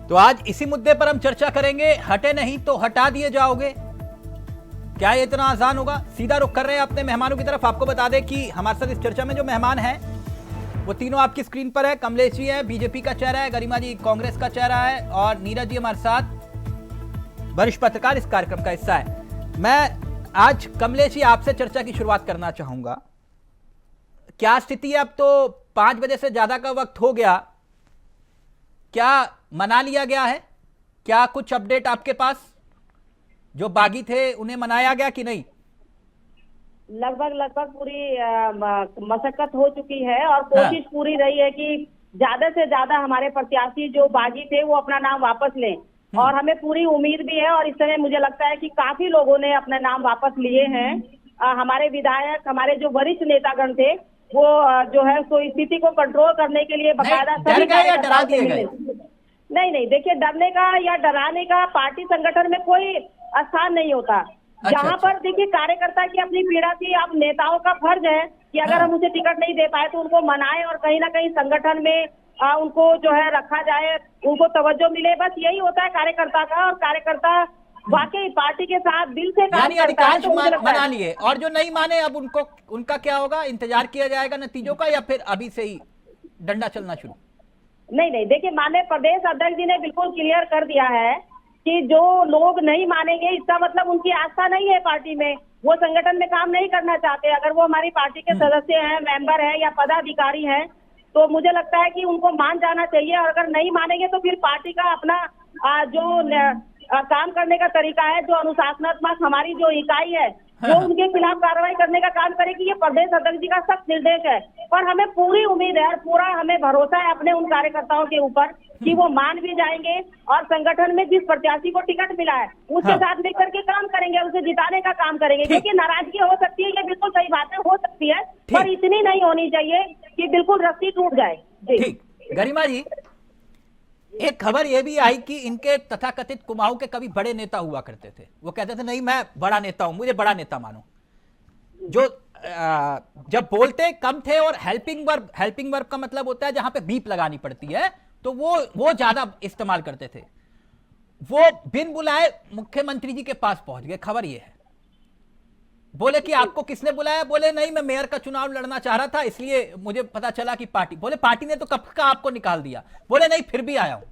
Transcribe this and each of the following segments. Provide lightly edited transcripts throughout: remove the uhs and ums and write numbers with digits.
तो आज इसी मुद्दे पर हम चर्चा करेंगे। हटे नहीं तो हटा दिए जाओगे, क्या ये इतना आसान होगा? सीधा रुख कर रहे हैं अपने मेहमानों की तरफ। आपको बता दें कि हमारे साथ इस चर्चा में जो मेहमान हैं वो तीनों आपकी स्क्रीन पर है। कमलेश जी है, बीजेपी का चेहरा है, गरिमा जी कांग्रेस का चेहरा है, और नीरज जी हमारे साथ वरिष्ठ पत्रकार इस कार्यक्रम का हिस्सा है। मैं आज कमलेश जी आपसे चर्चा की शुरुआत करना चाहूंगा। क्या स्थिति है? अब तो 5 बजे से ज्यादा का वक्त हो गया, क्या मना लिया गया है? क्या कुछ अपडेट आपके पास? जो बागी थे उन्हें मनाया गया कि नहीं? लगभग पूरी मशक्कत हो चुकी है और कोशिश पूरी रही है कि ज्यादा से ज्यादा हमारे प्रत्याशी जो बागी थे वो अपना नाम वापस लें, और हमें पूरी उम्मीद भी है। और इस समय मुझे लगता है कि काफी लोगों ने अपना नाम वापस लिए हैं। हमारे विधायक, हमारे जो वरिष्ठ नेतागण थे वो जो है सो स्थिति को कंट्रोल करने के लिए बकायदा डर गए या डरा दिए गए? नहीं, देखिए, डरने का या डराने का पार्टी संगठन में कोई स्थान नहीं होता। जहाँ पर देखिए कार्यकर्ता की अपनी पीड़ा थी, अब नेताओं का फर्ज है कि अगर हम उसे टिकट नहीं दे पाए तो उनको मनाएं और कहीं ना कहीं संगठन में उनको जो है रखा जाए, उनको तवज्जो मिले। बस यही होता है कार्यकर्ता का, और कार्यकर्ता वाकई पार्टी के साथ दिल से काम करता है। अधिकांश मना लिए, और जो नहीं माने अब उनका क्या होगा? इंतजार किया जाएगा नतीजों का, या फिर अभी से ही डंडा चलना शुरू? नहीं, देखिए, माननीय प्रदेश अध्यक्ष जी ने बिल्कुल क्लियर कर दिया है कि जो लोग नहीं मानेंगे इसका मतलब उनकी आस्था नहीं है पार्टी में, वो संगठन में काम नहीं करना चाहते। अगर वो हमारी पार्टी के सदस्य हैं, मेंबर हैं या पदाधिकारी हैं, तो मुझे लगता है कि उनको मान जाना चाहिए। और अगर नहीं मानेंगे तो फिर पार्टी का अपना जो काम करने का तरीका है, जो अनुशासनात्मक हमारी जो इकाई है वो उनके खिलाफ कार्रवाई करने का काम करेगी। ये प्रदेश अध्यक्ष जी का सख्त निर्देश है, और हमें पूरी उम्मीद है और पूरा हमें भरोसा है अपने उन कार्यकर्ताओं के ऊपर कि वो मान भी जाएंगे और संगठन में जिस प्रत्याशी को टिकट मिला है उसके साथ मिलकर के काम करेंगे, उसे जिताने का काम करेंगे। क्योंकि नाराजगी हो सकती है, ये बिल्कुल सही बात है, हो सकती है, पर इतनी नहीं होनी चाहिए कि बिल्कुल रस्सी टूट जाए। ठीक, गरिमा जी, एक खबर यह भी आई कि इनके तथाकथित कुमाऊं के कभी बड़े नेता हुआ करते थे। वो कहते थे नहीं मैं बड़ा नेता हूं, मुझे बड़ा नेता मानो। जो जब बोलते कम थे, और हेल्पिंग वर्ब का मतलब होता है जहां पे बीप लगानी पड़ती है, तो वो ज्यादा इस्तेमाल करते थे। वो बिन बुलाए मुख्यमंत्री जी के पास पहुंच गए। खबर ये है, बोले कि आपको किसने बुलाया? बोले नहीं, मैं मेयर का चुनाव लड़ना चाह रहा था, इसलिए मुझे पता चला कि पार्टी। बोले पार्टी ने तो कब का आपको निकाल दिया। बोले नहीं, फिर भी आया हूं,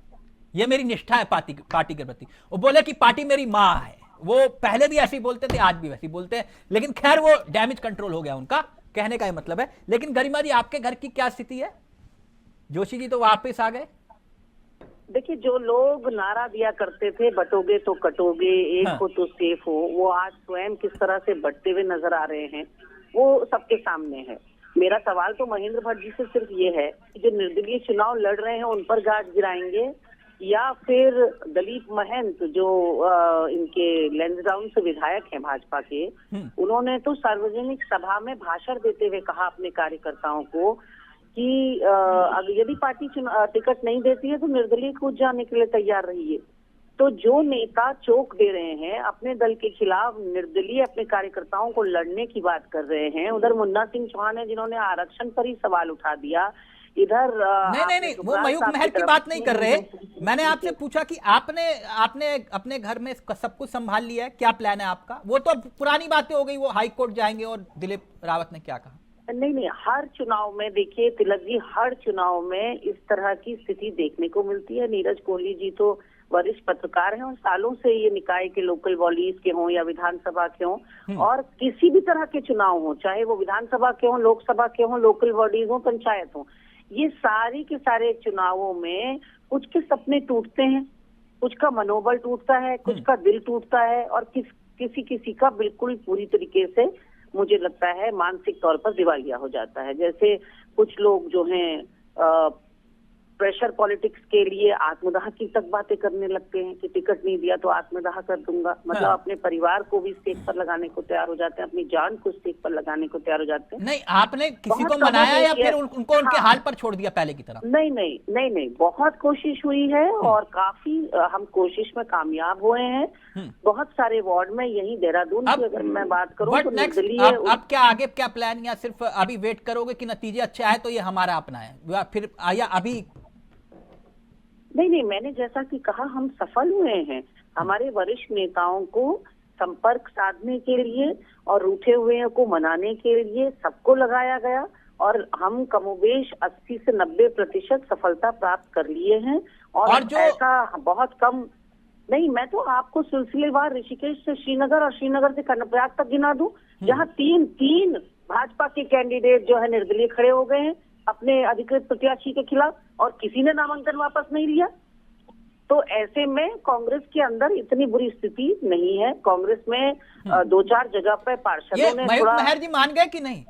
ये मेरी निष्ठा है पार्टी के प्रति। वो बोले कि पार्टी मेरी मां है। वो पहले भी ऐसे ही बोलते थे, आज भी वैसे ही बोलते हैं, लेकिन खैर वो डैमेज कंट्रोल हो गया उनका, कहने का ये मतलब है। लेकिन गरिमा जी, आपके घर की क्या स्थिति है? जोशी जी तो वापस आ गए। देखिए, जो लोग नारा दिया करते थे बटोगे तो कटोगे, एक हो तो सेफ हो, वो आज स्वयं किस तरह से बटते हुए नजर आ रहे हैं वो सबके सामने है। मेरा सवाल तो महेंद्र भट्ट जी से सिर्फ ये है कि जो निर्दलीय चुनाव लड़ रहे हैं उन पर गाज गिराएंगे, या फिर दलीप महंत जो इनके लेंसडाउन से विधायक हैं भाजपा के, उन्होंने तो सार्वजनिक सभा में भाषण देते हुए कहा अपने कार्यकर्ताओं को कि अगर यदि पार्टी टिकट नहीं देती है तो निर्दलीय कूद जाने के लिए तैयार रहिए। तो जो नेता चौक दे रहे हैं अपने दल के खिलाफ, निर्दलीय अपने कार्यकर्ताओं को लड़ने की बात कर रहे हैं, उधर मुन्ना सिंह चौहान है जिन्होंने आरक्षण पर ही सवाल उठा दिया, इधर नहीं, वो मयूख महर की बात नहीं कर रहे। मैंने आपसे पूछा कि आपने अपने घर में सब कुछ संभाल लिया है, क्या प्लान है आपका? वो तो पुरानी बातें हो गई, वो हाई कोर्ट जाएंगे। और दिलीप रावत ने क्या कहा? नहीं, हर चुनाव में देखिए तिलक जी, हर चुनाव में इस तरह की स्थिति देखने को मिलती है। नीरज कोहली जी तो वरिष्ठ पत्रकार हैं और सालों से ये निकाय के लोकल बॉडीज के हों या विधानसभा के हों, और किसी भी तरह के चुनाव हो, चाहे वो विधानसभा के हों, लोकसभा के हों, लोकल बॉडीज हों, पंचायत हों, ये सारी के सारे चुनावों में कुछ के सपने टूटते हैं, कुछ का मनोबल टूटता है, कुछ का दिल टूटता है, और किसी का बिल्कुल पूरी तरीके से मुझे लगता है मानसिक तौर पर दिवालिया हो जाता है। जैसे कुछ लोग जो हैं प्रेशर पॉलिटिक्स के लिए आत्मदाह की तक बातें करने लगते हैं कि टिकट नहीं दिया तो आत्मदाह कर दूंगा। मतलब अपने परिवार को भी स्टेज पर लगाने को तैयार हो जाते हैं, अपनी जान को स्टेज पर लगाने को तैयार हो जाते हैं। नहीं, आपने किसी को मनाया या फिर उनको उनके हाल पर छोड़ दिया पहले की तरह? नहीं, बहुत कोशिश हुई है और काफी हम कोशिश में कामयाब हुए हैं। बहुत सारे वार्ड में, यही देहरादून की अगर मैं बात करूँ तो निर्दलीय। अब क्या आगे क्या प्लान, या सिर्फ अभी वेट करोगे कि नतीजे अच्छे आए तो ये हमारा अपना है, फिर या अभी? नहीं, मैंने जैसा कि कहा, हम सफल हुए हैं। हमारे वरिष्ठ नेताओं को संपर्क साधने के लिए और रूठे हुए को मनाने के लिए सबको लगाया गया और हम कमोबेश 80 से 90% सफलता प्राप्त कर लिए हैं। और जो ऐसा बहुत कम नहीं, मैं तो आपको सिलसिलेवार ऋषिकेश से श्रीनगर और श्रीनगर से कर्णप्रयाग तक गिना दूं, जहां तीन भाजपा के कैंडिडेट जो है निर्दलीय खड़े हो गए हैं अपने अधिकृत प्रत्याशी के खिलाफ और किसी ने नामांकन वापस नहीं लिया। तो ऐसे में कांग्रेस के अंदर इतनी बुरी स्थिति नहीं है। कांग्रेस में 2-4 जगह पे पार्षदों ने मयूख महर जी मान गए कि नहीं?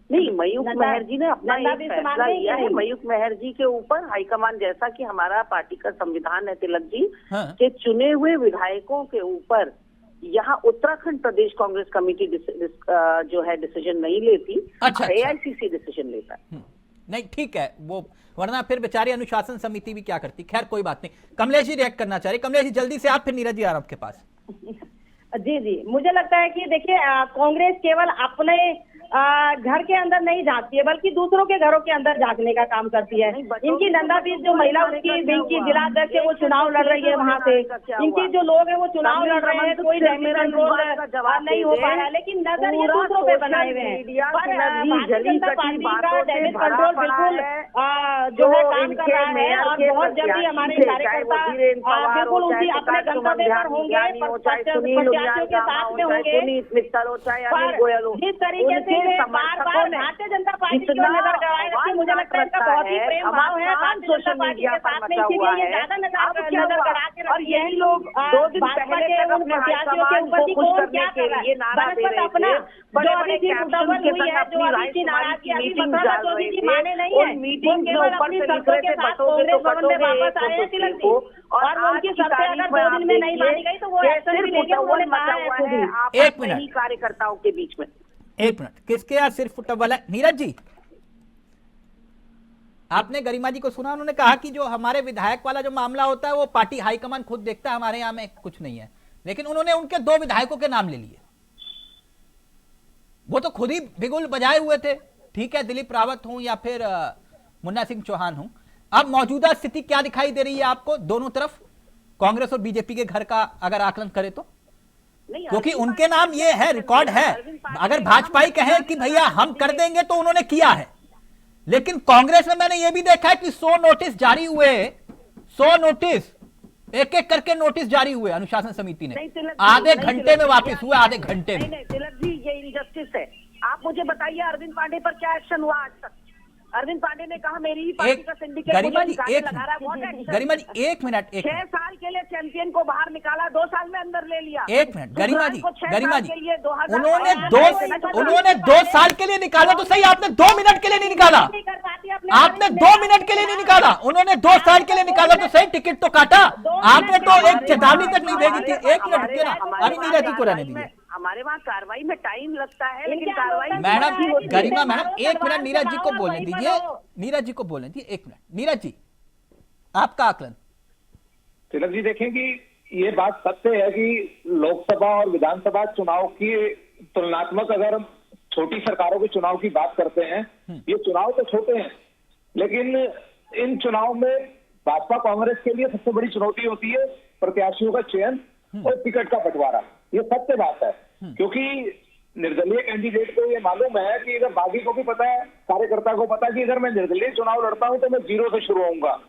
नहीं, मयूख महर जी ने अपना एक फैसला लिया है। मयूख महर जी के ऊपर हाईकमान, जैसा कि हमारा पार्टी का संविधान है तिलक जी, के चुने हुए विधायकों के ऊपर यहाँ उत्तराखंड प्रदेश कांग्रेस कमेटी जो है डिसीजन नहीं लेती। अच्छा, AICC डिसीजन लेता है। नहीं, ठीक है, वो वरना फिर बेचारी अनुशासन समिति भी क्या करती। खैर कोई बात नहीं। कमलेश जी रिएक्ट करना चाह रहे। कमलेश जी जल्दी से आप, फिर नीरज जी आ रहा आपके पास। जी, मुझे लगता है कि देखिए कांग्रेस केवल अपने घर के अंदर नहीं झांकती है बल्कि दूसरों के घरों के अंदर झांकने का काम करती है। इनकी नंदा बीच जो महिला उसकी विंग की जिला अध्यक्ष है वो चुनाव लड़ रही है वहाँ से। इनकी जो लोग हैं वो चुनाव लड़ रहे हैं, कोई डैमेज कंट्रोल नहीं हो पा रहा है, लेकिन नजर ये दूसरों पे बनाए हुए हैं। भारतीय जनता पार्टी का डैमेज कंट्रोल बिल्कुल जो है काम कर रहा है और बहुत जल्दी हमारे कार्यकर्ता बिल्कुल उनकी अपने गंतव्य पर होंगे, प्रत्याशियों के साथ में होंगे। जिस तरीके से बार-बार भारतीय जनता पार्टी की ओर नजर गड़ाई रखती, मुझे लगता है इनका बहुत ही प्रेम भाव है भारतीय जनता पार्टी के साथ में, इसीलिए ये ज्यादा नजर गड़ा के रखी है। लोग 2 दिन पहले उन प्रत्याशियों के ऊपर कौन क्या कर रहा है, बनस्पत अपना जो अभी की मुद्दाबल हुई है, जो अभी की नाराजगी अभी 15-14 की माने नहीं है, वो केवल अपनी शर्तों के साथ कांग्रेस भवन में वापस आए हैं तिलक जी, और उनकी शर्तें अगर 2 दिन में नहीं मानी गई तो वो एक्शन भी लेंगे। उन्होंने कहा है खुद ही। एक मिनट, कार्यकर्ताओं के बीच में एक मिनट, किसके यहाँ सिर्फ फुटबॉल है? नीरज जी, आपने गरिमा जी को सुना, उन्होंने कहा कि जो हमारे विधायक वाला जो मामला होता है वो पार्टी हाईकमान खुद देखता है, हमारे यहाँ में कुछ नहीं है। लेकिन उन्होंने उनके 2 विधायकों के नाम ले लिए। वो तो खुद ही बिगुल बजाए हुए थे। ठीक है, दिलीप रावत हूं या फिर मुन्ना सिंह चौहान हूं। अब मौजूदा स्थिति क्या दिखाई दे रही है आपको दोनों तरफ, कांग्रेस और बीजेपी के घर का अगर आकलन करें तो? क्योंकि उनके नाम ये है, रिकॉर्ड है। अगर भाजपाई कहे कि भैया हम कर देंगे तो उन्होंने किया है, लेकिन कांग्रेस में मैंने ये भी देखा है कि 100 नोटिस जारी हुए, 100 नोटिस एक करके नोटिस जारी हुए अनुशासन समिति ने, आधे घंटे में वापस हुए, आधे घंटे में। तिलक जी, ये इनजस्टिस है। आप मुझे बताइए अरविंद पांडे पर क्या एक्शन हुआ आज तक? अरविंद पांडे ने कहा मेरी ही पार्टी का सिंडिकेट गरिमा जी लगा रहा है। गरिमा जी एक मिनट, 6 साल के लिए चैंपियन को बाहर निकाला, 2 साल में अंदर ले लिया। एक मिनट गरिमा जी, उन्होंने उन्होंने 2 साल के लिए निकाला तो सही, आपने 2 मिनट के लिए नहीं निकाला। आपने 2 मिनट के लिए नहीं निकाला, उन्होंने 2 साल के लिए निकाला तो सही, टिकट तो काटा। आपने तो एक चेतावनी तक नहीं भेजी थी। एक मिनट रुकिए ना, अभी नीरज जी को रहने दीजिए। हमारे वहाँ कार्रवाई में टाइम लगता है, लेकिन कार्रवाई मैडम गरिमा मैडम एक मिनट नीरज जी को बोलने दीजिए, नीरज जी को बोलने दीजिए। एक मिनट नीरज जी, आपका आकलन। तिलक जी देखें कि ये बात सत्य है कि लोकसभा और विधानसभा चुनाव की तुलनात्मक अगर छोटी सरकारों के चुनाव की बात करते हैं, ये चुनाव तो छोटे हैं, लेकिन इन चुनाव में भाजपा कांग्रेस के लिए सबसे बड़ी चुनौती होती है प्रत्याशियों का चयन और टिकट का बंटवारा। ये सत्य बात है, क्योंकि निर्दलीय कैंडिडेट को ये मालूम है कि अगर बागी को भी पता है, कार्यकर्ता को पता है कि अगर मैं निर्दलीय चुनाव लड़ता हूं तो मैं 0 से शुरू होऊंगा,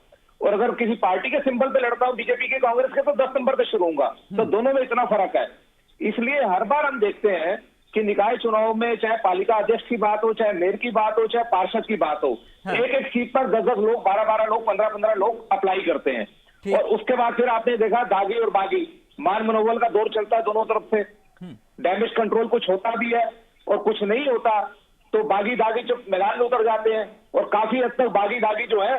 और अगर किसी पार्टी के सिंबल पे लड़ता हूं, बीजेपी के कांग्रेस के, तो 10 नंबर पे शुरू होऊंगा। तो दोनों में इतना फर्क है। इसलिए हर बार हम देखते हैं कि निकाय चुनाव में चाहे पालिका अध्यक्ष की बात हो, चाहे मेयर की बात हो, चाहे पार्षद की बात हो, एक सीट पर 10 लोग, 12 लोग, 15 लोग अप्लाई करते हैं। और उसके बाद फिर आपने देखा दागी और बागी, मान मनोबल का दौर चलता है दोनों तरफ से। डैमेज कंट्रोल कुछ होता भी है और कुछ नहीं होता, तो बागी दागी जो मैदान में उतर जाते हैं, और काफी हद तक बागी दागी जो है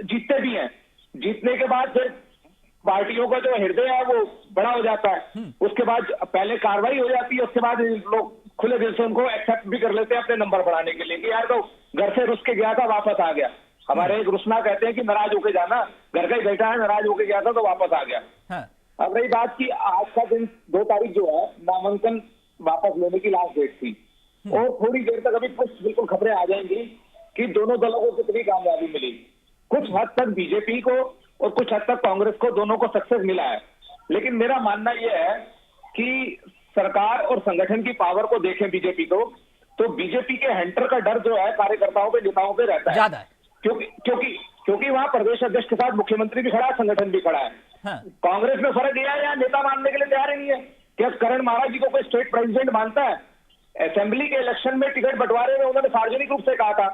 जीतते भी हैं। जीतने के बाद फिर पार्टियों का जो हृदय है वो बड़ा हो जाता है। उसके बाद पहले कार्रवाई हो जाती है, उसके बाद लोग खुले दिल से उनको एक्सेप्ट भी कर लेते हैं अपने नंबर बढ़ाने के लिए कि यार तो घर से रुस के गया था, वापस आ गया। हमारे एक रुसना कहते हैं कि नाराज होके जाना, घर का ही बैठा है, नाराज होके गया था तो वापस आ गया। अब रही बात की आज का दिन 2 तारीख जो है नामांकन वापस लेने की लास्ट डेट थी, और थोड़ी देर तक अभी कुछ बिल्कुल खबरें आ जाएंगी कि दोनों दलों को कितनी कामयाबी मिली। कुछ हद तक बीजेपी को और कुछ हद तक कांग्रेस को, दोनों को सक्सेस मिला है। लेकिन मेरा मानना यह है कि सरकार और संगठन की पावर को देखें बीजेपी को, तो बीजेपी के हंटर का डर जो है कार्यकर्ताओं पे, नेताओं पे रहता है ज्यादा है। क्योंकि वहां प्रदेश अध्यक्ष के साथ मुख्यमंत्री भी खड़ा है, संगठन भी खड़ा है। हाँ। कांग्रेस में फर्क यह है, यहाँ नेता मानने के लिए तैयार ही नहीं है। क्या करण महाराज जी को कोई स्टेट प्रेसिडेंट मानता है? असेंबली के इलेक्शन में टिकट बंटवारे में उन्होंने सार्वजनिक रूप से कहा था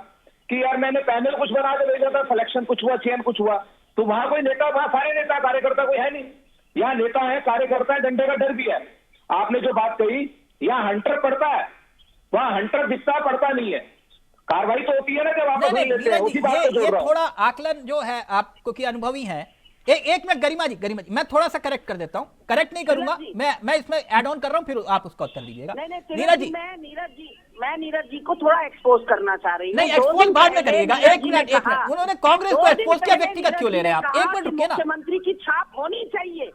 कि यार मैंने पैनल कुछ बना के भेजा था, सिलेक्शन कुछ हुआ, चयन कुछ हुआ। तो वहां कोई नेता, वहां सारे नेता कार्यकर्ता कोई है नहीं। यहाँ नेता है, कार्यकर्ता है, डंडे का डर भी है। आपने जो बात कही, यहाँ हंटर पड़ता है, वहां हंटर दिखता पड़ता नहीं है। कार्रवाई तो होती है ना जब आप नहीं, लेते हैं, उसी बात को जोड़ ये रहा हूं। थोड़ा आकलन जो है आपको की अनुभवी है। एक मिनट गरिमा जी, मैं थोड़ा सा करेक्ट कर देता हूँ, करेक्ट नहीं करूंगा, मैं इसमें ऐड ऑन कर रहा हूँ, फिर आप उसका उत्तर दीजिएगा। नीरज जी, मैं नीरज जी को थोड़ा एक्सपोज करना चाह रही हूँ। नहीं, एक्सपोज बाद में करिएगा। एक मिनट, उन्होंने कांग्रेस को एक्सपोज किया, व्यक्तिगत क्यों ले रहे हैं आप? एक मिनट रुकिए ना। मुख्यमंत्री की छाप होनी चाहिए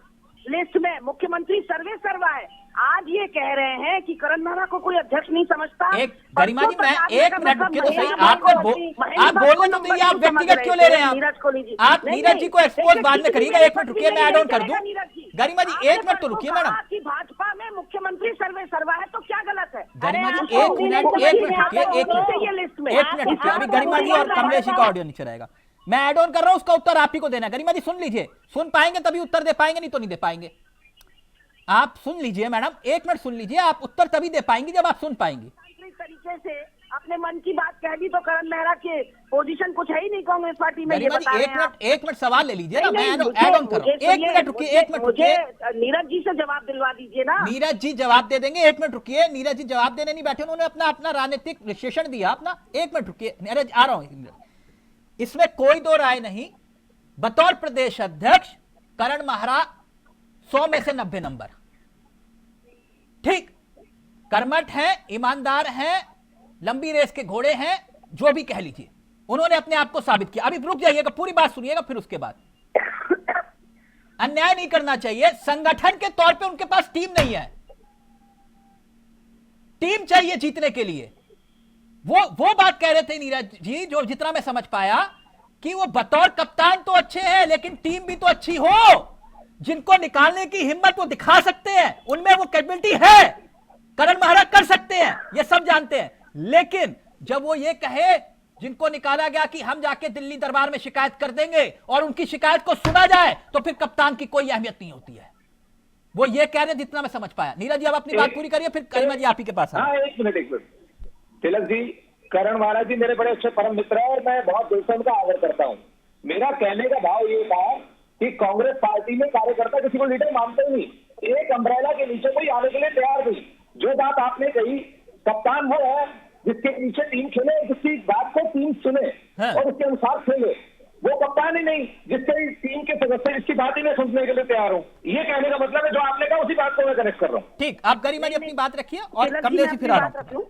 लिस्ट में, मुख्यमंत्री सर्वे सर्वा है। आज ये कह रहे हैं कि करण मेहरा को कोई अध्यक्ष नहीं समझता। एक गरिमा जी, मैं एक मिनट रुकिए तो सही। आप बोलने तो दीजिए, आप व्यक्तिगत क्यों ले रहे हैं? आप नीरज जी को एक्सपोज बाद में करिएगा। एक मिनट रुकिए, मैं ऐड ऑन कर दूं। गरिमा जी एक मिनट तो रुकिए मैडम। भाजपा में मुख्यमंत्री सर्वे सर्वा है तो क्या गलत है? गरिमा जी एक मिनट रुकिए, एक मिनट रुकिए। अभी गरिमा जी और कमलेश जी का ऑडियो नीचे रहेगा, मैं ऐड ऑन कर रहा हूं, उसका उत्तर आप ही को देना है। गरिमा जी सुन लीजिए, सुन पाएंगे तभी उत्तर दे पाएंगे, नहीं तो नहीं दे पाएंगे। आप सुन लीजिए मैडम, एक मिनट सुन लीजिए, आप उत्तर तभी दे पाएंगी जब आप सुन पाएंगी। तरीके से अपने मन की बात कह दी तो करण मेहरा के पोजीशन कुछ है ही नहीं कांग्रेस पार्टी में। एक मिनट सवाल ले लीजिए ना, मैं ऐड ऑन कर रहा हूं। एक मिनट रुकिए, एक मिनट रुकिए। नीरज जी से जवाब दिलवा दीजिए ना। नीरज जी जवाब दे देंगे, एक मिनट रुकिए। नीरज जी जवाब देने नहीं बैठे, उन्होंने अपना राजनीतिक विश्लेषण दिया अपना। एक मिनट रुकिए नीरज, आ रहा हूं। इसमें कोई दो राय नहीं, बतौर प्रदेश अध्यक्ष करण मेहरा 100 में से 90 नंबर, ठीक। कर्मठ हैं, ईमानदार हैं, लंबी रेस के घोड़े हैं, जो भी कह लीजिए, उन्होंने अपने आप को साबित किया। अभी रुक जाइएगा, पूरी बात सुनिएगा, फिर उसके बाद अन्याय नहीं करना चाहिए। संगठन के तौर पे उनके पास टीम नहीं है, टीम चाहिए जीतने के लिए। वो बात कह रहे थे नीरज जी, जो जितना मैं समझ पाया, कि वो बतौर कप्तान तो अच्छे हैं, लेकिन टीम भी तो अच्छी हो, जिनको निकालने की हिम्मत वो दिखा सकते हैं, उनमें वो कैपेबिलिटी है। करण मेहरा कर सकते हैं, ये सब जानते हैं। लेकिन जब वो ये कहे, जिनको निकाला गया, कि हम जाके दिल्ली दरबार में शिकायत कर देंगे और उनकी शिकायत को सुना जाए, तो फिर कप्तान की कोई अहमियत नहीं होती है। वो ये कह रहे, जितना मैं समझ पाया। नीरज जी, अब अपनी बात पूरी करिए, फिर गरिमा जी आप ही के पास। हाँ, एक मिनट। तिलक जी, करण महाराज जी मेरे बड़े अच्छे परम मित्र हैं और मैं बहुत दिल से उनका आदर करता हूं। मेरा कहने का भाव ये था कि कांग्रेस पार्टी में कार्यकर्ता किसी को लीडर मानते ही नहीं। एक अम्ब्रेला के नीचे कोई आने के लिए तैयार नहीं। जो बात आपने कही, कप्तान वो है जिसके नीचे टीम खेले, जिसकी बात को टीम सुने और उसके अनुसार खेले। वो कप्तान ही नहीं जिसके टीम के सदस्य इसकी बात ही नहीं सुनने के लिए तैयार हो। ये कहने का मतलब है, जो आपने कहा उसी बात को मैं कनेक्ट कर रहा हूँ। ठीक, आप गरिमा जी अपनी बात रखिए और कमलेश जी फिर आ रहा हूं।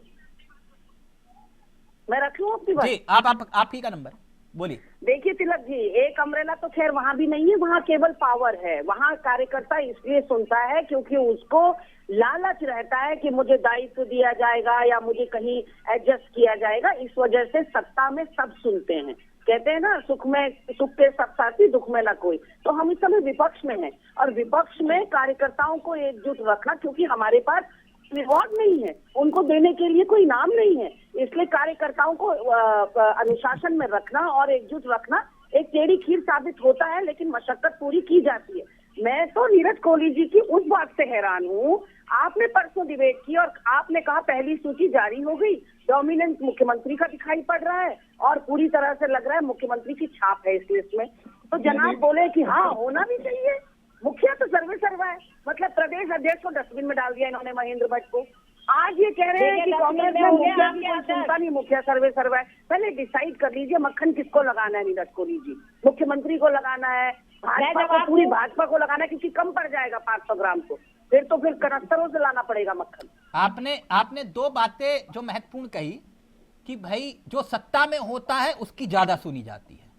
मैं रखूं अपनी बात? जी, आप ही का नंबर बोलिए। देखिए तिलक जी, एक अम्ब्रेला तो खैर वहां भी नहीं है, वहां केवल पावर है। वहां कार्यकर्ता इसलिए सुनता है क्योंकि उसको लालच रहता है कि मुझे दायित्व दिया जाएगा या मुझे कहीं एडजस्ट किया जाएगा। इस वजह से सत्ता में सब सुनते हैं। कहते हैं ना, सुख के सब साथी, दुख में ना कोई। तो हम इस समय विपक्ष में हैं और विपक्ष में कार्यकर्ताओं को एकजुट रखना, क्योंकि हमारे पास रिवॉर्ड नहीं है, उनको देने के लिए कोई नाम नहीं है, इसलिए कार्यकर्ताओं को अनुशासन में रखना और एकजुट रखना एक टेढ़ी खीर साबित होता है, लेकिन मशक्कत पूरी की जाती है। मैं तो नीरज कोहली जी की उस बात से हैरान हूँ। आपने परसों डिबेट की और आपने कहा पहली सूची जारी हो गई, डोमिनेंस मुख्यमंत्री का दिखाई पड़ रहा है और पूरी तरह से लग रहा है मुख्यमंत्री की छाप है इस लिस्ट में। तो जनाब बोले कि हाँ, होना भी चाहिए। मुखिया तो सर्वे सर्वा है, मतलब प्रदेश अध्यक्ष को डस्टबिन में डाल दिया इन्होंने महेंद्र भट्ट को। आज ये कह रहे हैं कि कांग्रेस में मुखिया की कोई चिंता नहीं, मुखिया सर्वे सर्वा है। पहले डिसाइड कर लीजिए मक्खन किसको लगाना है। नीरज कोहली जी, मुख्यमंत्री को लगाना है, भाजपा को, पूरी भाजपा को लगाना है, क्योंकि कम पड़ जाएगा 500 ग्राम को, फिर तो फिर कनस्तरों से लाना पड़ेगा मक्खन। आपने दो बातें जो महत्वपूर्ण कही, कि भाई जो सत्ता में होता है उसकी ज्यादा सुनी जाती है।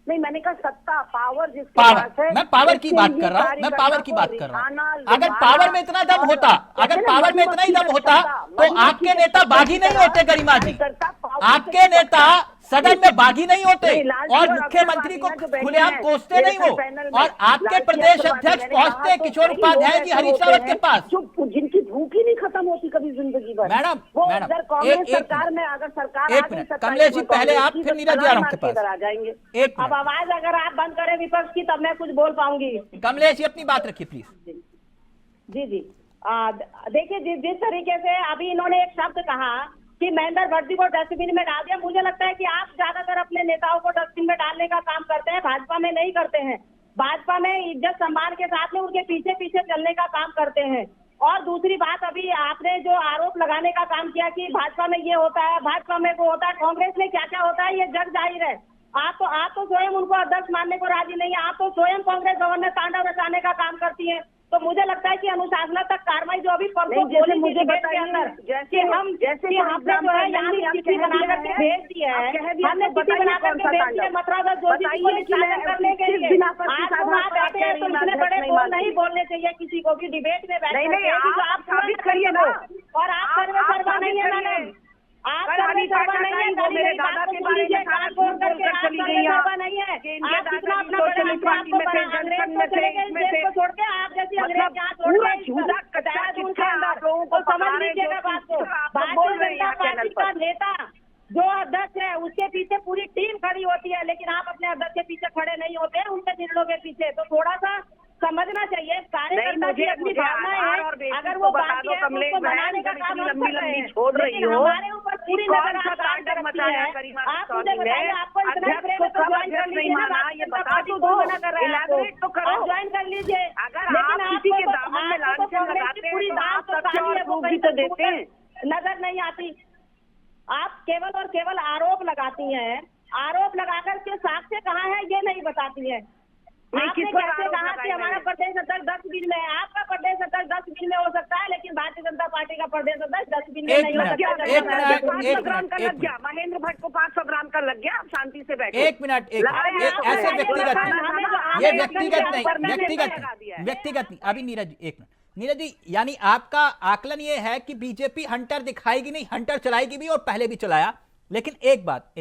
नहीं, मैंने कहा सत्ता, पावर जिसके पास है। मैं पावर की बात कर रहा हूँ, मैं पावर की बात कर रहा हूँ। अगर पावर में इतना दम होता, अगर पावर में इतना ही दम होता, तो आपके नेता बागी नहीं होते गरिमा जी। आपके नेता सदन में बागी नहीं होते नहीं, लालजी और और मुख्यमंत्री को अब्दुल बागी खुलेआम हैं, पहुंचते नहीं इलेक्शन वो, पैनल में। और आपके लालजी प्रदेश और अध्यक्ष मैंने कहा पहुंचते तो किशोर कई उपाध्याय लोग जी ऐसे हरीश होते रावत के हैं पास। जो जिनकी भूख ही नहीं खत्म होती कभी जिंदगी भर। मैडम, वो मैडम, अगर कांग्रेस एक सरकार मिनट, में अगर सरकार एक आ गई मिनट, सत्ता कमलेश जी में पहले कांग्रेस आप, की, फिर तो नीरज जी आ रहा हूं मार आपके के पास। इधर आ जाएंगे। एक अब मिनट, आवाज अगर आप बंद करें विपक्ष की तब मैं कुछ बोल पाऊंगी। कमलेश जी अपनी बात रखिए प्लीज। जी जी, देखिए जिस तरीके से अभी इन्होंने एक शब्द कहा कि महेंद्र भट्ट जी को डस्टबिन में डाल दिया, मुझे लगता है कि आप ज्यादातर अपने नेताओं को डस्टबिन में डालने का काम करते हैं, भाजपा में नहीं करते हैं। भाजपा में इज्जत सम्मान के साथ में उनके पीछे पीछे चलने का काम करते हैं। और दूसरी बात, अभी आपने जो आरोप लगाने का काम किया कि भाजपा में ये होता है, भाजपा में वो होता है, कांग्रेस में क्या क्या होता है ये जग जाहिर है। आप तो स्वयं उनको अध्यक्ष मानने को राजी नहीं है, आप तो स्वयं कांग्रेस भवन में तांडव रचाने का काम करती है। तो मुझे लगता है कि अनुशासनात्मक कार्रवाई जो अभी परसों जैसे बोली मुझे थी डिबेट के बताइए, अंदर जैसे कि हम जैसे कि हमने जो है यहाँ चिट्ठी बना करके भेज दिया है, हमने चिट्ठी बना करके भेज दिया मथुरा दास जोशी जी को निष्कासित करने के लिए। आज तो वहाँ बैठे हैं तो इतने बड़े बोल नहीं बोलने चाहिए किसी को कि डिबेट में बैठे नहीं, आप साबित करिए ना। और आप सर्वे सर्वा नहीं है मैडम, आप सर्वे सर्वा नहीं है, वो मेरे दादा के बारे में सारा झूठ बोलकर चली गई हैं नहीं है। कि इनके आप दादा कितना जी अपना सोशलिस्ट पार्टी में थे, जनसंघ में थे, इसमें थे। छोड़ के आप जैसी मतलब अंग्रेज यहाँ पूरा छोड़ के झूठा कच्चा किस्सा आप लोगों को तो समझ पका रहे लीजिएगा जो बात को। आप लोग बोल रहे हैं भारतीय यहाँ जनता चैनल पार्टी का पर। नेता जो अध्यक्ष है उसके पीछे पूरी टीम खड़ी होती है, लेकिन आप अपने अध्यक्ष के पीछे खड़े नहीं होते हैं, उनके निर्णयों के पीछे। तो थोड़ा सा समझना चाहिए, कार्यकर्ता की अपनी भावनाएं हैं, अगर वो बाकी है तो उसको मनाने का काम हम कर रहे हैं, छोड़ रही लेकिन हो हमारे ऊपर पूरी कौन नजर सा आप तांडव रखती मचाया है। करीमा आप मुझे कॉलोनी बताइए, में? आपको इतना अध्यक्ष प्रेम को है तो कब ज्वाइन कर अध्यक्ष नहीं लीजिए ना, माना, भारतीय ये जनता बता पार्टी तो कौन दो। मना कर रहा है आपको? इलैबोरेट तो करो। आप ज्वाइन कर लीजिए। अगर लेकिन आप किसी के आपको दामन में आपको लांछन कांग्रेस लगाते की हैं पूरी तो दाल आप तो तथ्य सारी और है, वो प्रूफ कहीं भी तो से देते हैं। नजर नहीं आती। आप केवल और केवल आरोप लगाती हैं, आरोप लगाकर के साक्ष्य कहाँ है ये नहीं बताती है। नहीं, आपने किस पर कैसे आरोप कहा कि लगाए हमारा मैंने? प्रदेश अध्यक्ष 10 बिल में है? आपका प्रदेश अध्यक्ष 10 बिल में हो सकता है, लेकिन भारतीय जनता पार्टी का प्रदेश अध्यक्ष 10 बिल में एक नहीं हो मिनट, सकता। एक मिनट, 500 ग्राम का एक लग गया, महेंद्र भट्ट को 500 ग्राम का लग गया, आप शांति से बैठे। एक मिनट, एक लगाया मिनट, तो ऐसे है, व्यक्तिगत लगाया नहीं, था ना, ये आगे व्यक्तिगत लगा नहीं, दिया है। व्यक्तिगत लगा दिया नहीं, है। व्यक्तिगत नहीं। अभी नीरज जी एक मिनट, नीरज जी यानी आपका आकलन ये है कि बीजेपी हंटर दिखाएगी नहीं, हंटर चलाएगी भी और पहले भी चलाया। लेकिन एक बात,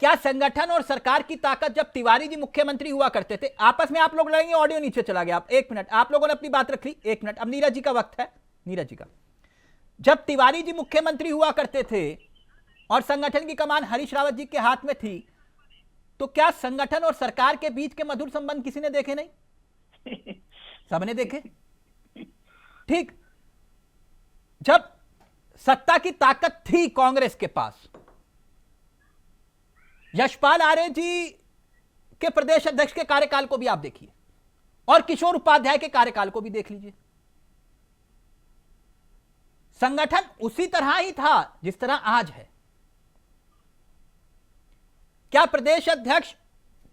क्या संगठन और सरकार की ताकत, जब तिवारी जी मुख्यमंत्री हुआ करते थे, आपस में आप लोग लड़ेंगे, ऑडियो नीचे चला गया। आप एक मिनट, आप लोगों ने अपनी बात रख ली, एक मिनट, अब नीरज जी का वक्त है। नीरज जी का, जब तिवारी जी मुख्यमंत्री हुआ करते थे और संगठन की कमान हरीश रावत जी के हाथ में थी, तो क्या संगठन और सरकार के बीच के मधुर संबंध किसी ने देखे नहीं? सबने देखे। ठीक, जब सत्ता की ताकत थी कांग्रेस के पास, यशपाल आर्य जी के प्रदेश अध्यक्ष के कार्यकाल को भी आप देखिए और किशोर उपाध्याय के कार्यकाल को भी देख लीजिए। संगठन उसी तरह ही था जिस तरह आज है। क्या प्रदेश अध्यक्ष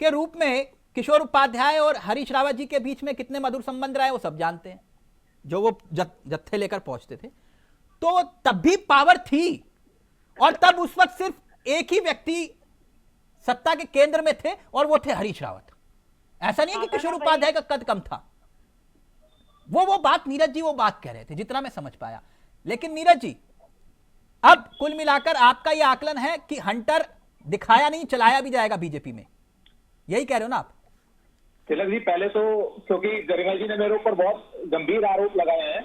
के रूप में किशोर उपाध्याय और हरीश रावत जी के बीच में कितने मधुर संबंध रहे वो सब जानते हैं, जो वो जत्थे लेकर पहुंचते थे। तो तब भी पावर थी और तब उस वक्त सिर्फ एक ही व्यक्ति सत्ता के केंद्र में थे और वो थे हरीश रावत। ऐसा नहीं है कि किशोर उपाध्याय का कद कम था। वो बात नीरज जी वो बात कह रहे थे जितना मैं समझ पाया। लेकिन नीरज जी, अब कुल मिलाकर आपका यह आकलन है कि हंटर दिखाया नहीं, चलाया भी जाएगा बीजेपी में, यही कह रहे हो ना आप? तिलक जी, पहले तो क्योंकि गरिमा जी ने मेरे ऊपर बहुत गंभीर आरोप लगाए हैं,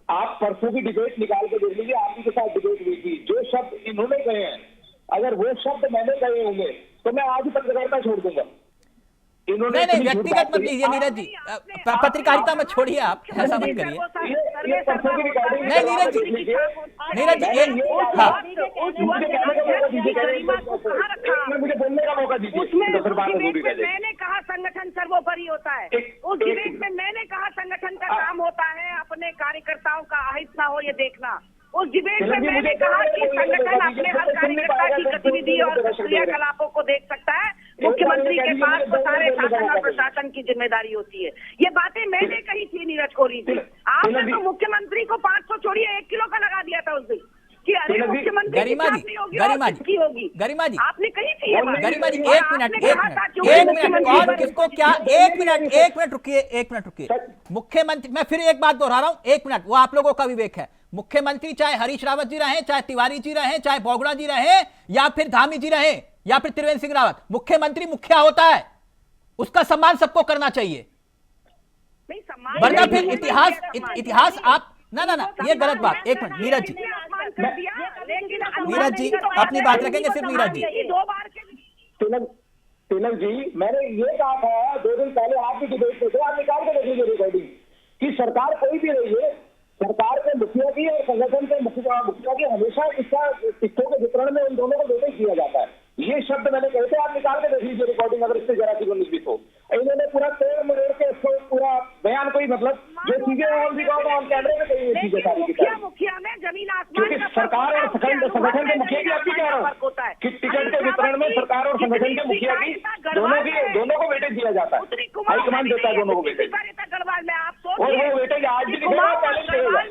आप परसों की डिबेट निकाल के देख लीजिए, आप ही के साथ डिबेट हुई थी। जो शब्द इन्होंने कहे हैं, अगर वो शब्द मैंने कहे होंगे तो मैं आज ही पत्रकारिता छोड़ दूंगा। इन्होंने नहीं, व्यक्तिगत मत लीजिए नीरज जी, पत्रकारिता मत छोड़िए, आप ऐसा मत करिए। ये परसों की रिकॉर्डिंग नहीं नीरज जी, नीरज जी, मुझे बोलने का मौका दीजिए, तो फिर बात अधूरी रह जाएगी। मैंने कहा संगठन सर्वोपरि होता है, उस डिबेट में मैंने कहा संगठन का काम होता है अपने कार्यकर्ताओं का अहित ना हो ये देखना। उस डिबेट में मैंने कहा कि संगठन अपने हर कार्यकर्ता की गतिविधि और क्रियाकलापों को देख सकता है, मुख्यमंत्री के पास तो सारे शासन और प्रशासन की जिम्मेदारी होती है। ये बातें मैंने कही थी नीरज कोहली जी। आपने तो मुख्यमंत्री को 500 छोड़िए 1 किलो का लगा दिया था उस दिन कि अरे मुख्यमंत्री गरिमा जी, गरिमा जी आपने कही थी ये बात। गरिमा जी, और एक आपने मिनट, कहा था क्योंकि कौन मुख्यमंत्री किसको क्या, एक मिनट रुकिए, मुख्यमंत्री, मैं फिर एक बात दोहरा रहा हूं, एक मिनट, वो आप लोगों का विवेक है। मुख्यमंत्री चाहे हरीश रावत जी रहे, चाहे तिवारी जी रहे, चाहे बोगड़ा जी रहे, या फिर धामी जी रहे, या फिर त्रिवेंद्र सिंह रावत, मुख्यमंत्री मुखिया होता है, उसका सम्मान सबको करना चाहिए। नहीं, सम्मान वरना नहीं, फिर नहीं, इतिहास नहीं, इतिहास आप ना ना ना, ये गलत बात। एक मिनट नीरज जी, नीरज जी अपनी बात रखेंगे, सिर्फ नीरज जी। तिलक जी, मैंने ये कहा था 2 दिन पहले, आप भी डिबेट में थे, आप निकाल के देख लीजिए रिकॉर्डिंग, कि सरकार कोई भी रही है, सरकार के मुखिया की और संगठन के मुखिया की हमेशा इसका टिकटों के वितरण में इन दोनों को वेटेज किया जाता है। ये शब्द मैंने कहे थे, आप निकाल के देख लीजिए रिकॉर्डिंग, अगर इससे जरा सी निश्चित हो। इन्होंने पूरा तोड़ मरोड़ के इसको पूरा बयान, कोई मतलब जो चीजें ऑन कैमरे में कही हुई चीजें सारी की सारी, मुखिया में जमीन आसमान क्योंकि सरकार और संगठन के मुखिया की अब भी कह रहा हूँ कि टिकट के वितरण में सरकार और संगठन के मुखिया की दोनों को वेटेज दिया जाता है, हाईकमान देता है दोनों को वेटेज, गढ़वाल में आप और वो वेटेज आज भी दिखेगा, पहले दिखेगा।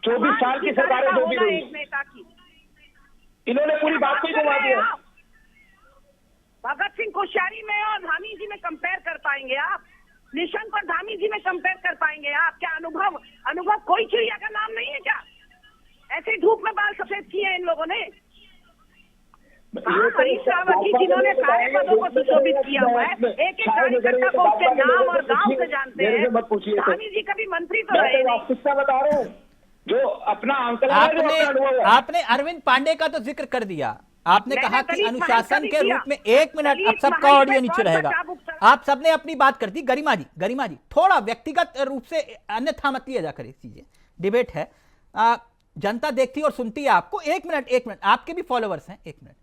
24 साल की सरकारें जो भी रही, इन्होंने पूरी बात को ही घुमा दिया। भगत सिंह कोश्यारी में और धामी जी में कंपेयर कर पाएंगे आप? निशंक और धामी जी में कंपेयर कर पाएंगे आप? क्या अनुभव कोई चिड़िया का नाम नहीं है क्या? ऐसे धूप में बाल सफेद किए इन लोगों ने। हरीश रावत जी जिन्होंने सारे पदों को सुशोभित किया हुआ है, एक एक कार्यकर्ता को उसके नाम और गांव से जानते हैं। धामी जी कभी मंत्री तो रहे नहीं। बता रहे हैं जो अपना आंकड़ा, आपने अरविंद पांडे का तो जिक्र कर दिया। आपने कहा कि अनुशासन के रूप में, एक मिनट, अब सबका ऑडियो नीचे रहेगा, आप सबने अपनी बात कर दी। गरिमा जी थोड़ा व्यक्तिगत रूप से अन्यथा मत लिया जाकर, चीजें डिबेट है, जनता देखती और सुनती है आपको। एक मिनट, आपके भी फॉलोअर्स हैं। एक मिनट,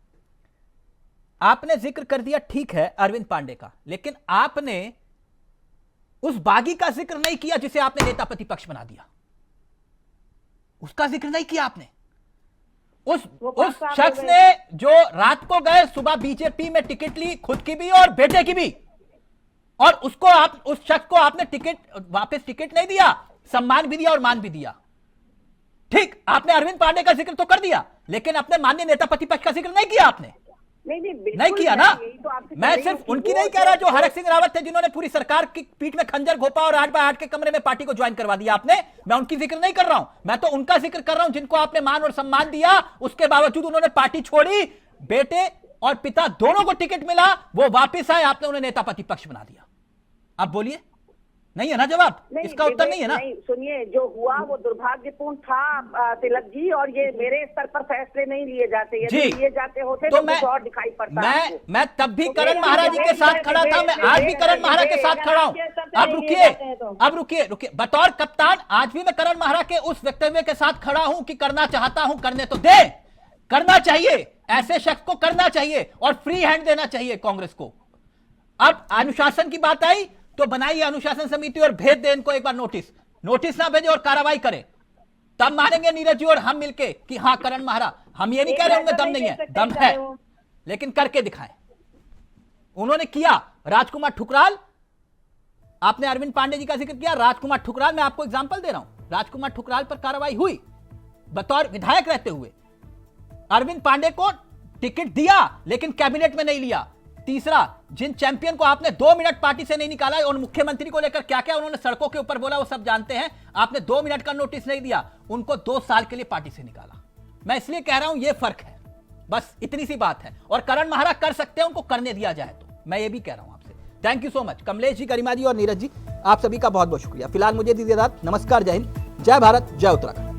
आपने जिक्र कर दिया, ठीक है, अरविंद पांडे का, लेकिन आपने उस बागी का जिक्र नहीं किया जिसे आपने नेता प्रतिपक्ष बना दिया। उसका जिक्र नहीं किया आपने। उस शख्स ने जो रात को गए, सुबह बीजेपी में टिकट ली, खुद की भी और बेटे की भी, और उसको उस शख्स को आपने वापस टिकट नहीं दिया, सम्मान भी दिया और मान भी दिया। ठीक, आपने अरविंद पांडे का जिक्र तो कर दिया, लेकिन अपने माननीय नेता प्रतिपक्ष का जिक्र नहीं किया आपने। नहीं किया ना। मैं सिर्फ उनकी नहीं कह रहा जो हरक सिंह रावत थे, जिन्होंने पूरी सरकार की पीठ में खंजर घोपा और 8x8 के कमरे में पार्टी को ज्वाइन करवा दिया आपने। मैं उनकी जिक्र नहीं कर रहा हूं, मैं तो उनका जिक्र कर रहा हूं जिनको आपने मान और सम्मान दिया, उसके बावजूद उन्होंने पार्टी छोड़ी, बेटे और पिता दोनों को टिकट मिला, वो वापिस आए, आपने उन्हें नेता प्रतिपक्ष बना दिया। अब बोलिए, नहीं है ना जवाब? इसका उत्तर नहीं है ना? सुनिए, जो हुआ वो दुर्भाग्यपूर्ण था तिलक जी, और ये मेरे स्तर पर फैसले नहीं लिए जाते। यदि लिए जाते होते तो कुछ और दिखाई पड़ता। मैं तब भी करण महाराज जी के साथ खड़ा था, मैं आज भी करण महाराज के साथ खड़ा हूं। अब रुकिए, बतौर कप्तान आज भी मैं करण महाराज के उस वक्तव्य के साथ खड़ा हूं कि करना चाहता हूं, करने तो दे, करना चाहिए, ऐसे शख्स को करना चाहिए और फ्री हैंड देना चाहिए कांग्रेस को। अब अनुशासन की बात आई तो बनाइए अनुशासन समिति और भेज दे इनको एक बार नोटिस ना भेजे और कार्रवाई करें, तब मानेंगे नीरज जी और हम मिलके कि हाँ करण महाराज, हम ये नहीं कह रहे उनमें दम नहीं है, दम है, लेकिन करके दिखाएं। उन्होंने किया। राजकुमार ठुकराल, आपने अरविंद पांडे जी का जिक्र किया, राजकुमार ठुकराल, मैं आपको एग्जांपल दे रहा हूं, राजकुमार ठुकराल पर कार्रवाई हुई बतौर विधायक रहते हुए। अरविंद पांडे को टिकट दिया लेकिन कैबिनेट में नहीं लिया। तीसरा, जिन चैंपियन को आपने 2 मिनट पार्टी से नहीं निकाला और मुख्यमंत्री को लेकर क्या क्या उन्होंने सड़कों के ऊपर बोला वो सब जानते हैं, आपने 2 मिनट का नोटिस नहीं दिया, उनको 2 साल के लिए पार्टी से निकाला। मैं इसलिए कह रहा हूं ये फर्क है, बस इतनी सी बात है। और करण महाराज कर सकते हैं, उनको करने दिया जाए तो, मैं ये भी कह रहा हूं आपसे। Thank you so much Kamlesh ji, Garima ji और नीरज जी, आप सभी का बहुत बहुत शुक्रिया। फिलहाल मुझे दीजिए इजाजत, नमस्कार, जय हिंद, जय भारत, जय उत्तराखंड।